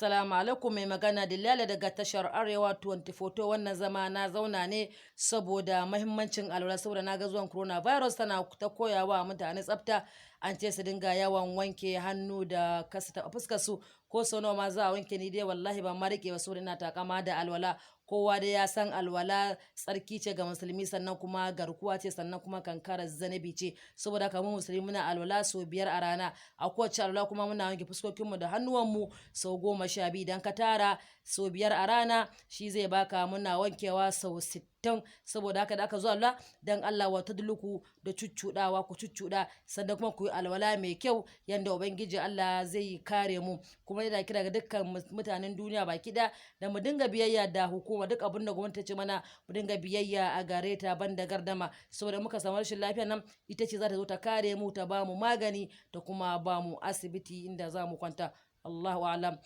Assalamu alaikum, mai magana Dillala daga tashar Arewa 24. Wannan zama na zauna ne saboda mahimmancin alwala, saboda na ga zuwan coronavirus tana ta koyawa mutane tsafta. An ce su dinga yawan wanke hannu da kasa taɓa fuskar su, ko sau nawa ma za a wanke. Ni dai wallahi ban ma rike ba saboda ina takama da alwala. Kowa dai ya san alwala tsarki ce ga musulmi, sannan kuma garkuwa ce, sannan kuma kankarar zanabi ce. Saboda haka mu musulmi muna alwala sau 5 a rana. A kowace alwala kuma muna wanke fuskokinmu da hannuwanmu sau 12. Idan ka tara sau 5 a rana, shi zai baka muna wankewa sau 60. Saboda haka da aka zo alwala, dan Allah wa tadluku da cuccuɗawa, ku cuccuɗa, sannan kuma ku yi alwala mai kyau yanda Ubangiji Allah zai kare mu. Kuma yana kira ga dukkan mutanen duniya baki ɗaya da mu dinga biyayya da hukuma. Duk abin da gwamnati ta ce mana mu dinga biyayya a gare ta, banda gardama, saboda muka samu rashin lafiya nan, ita ce za ta zo ta kare mu, ta ba mu magani, ta kuma ba mu asibiti inda za mu kwanta. Allahu a'lam.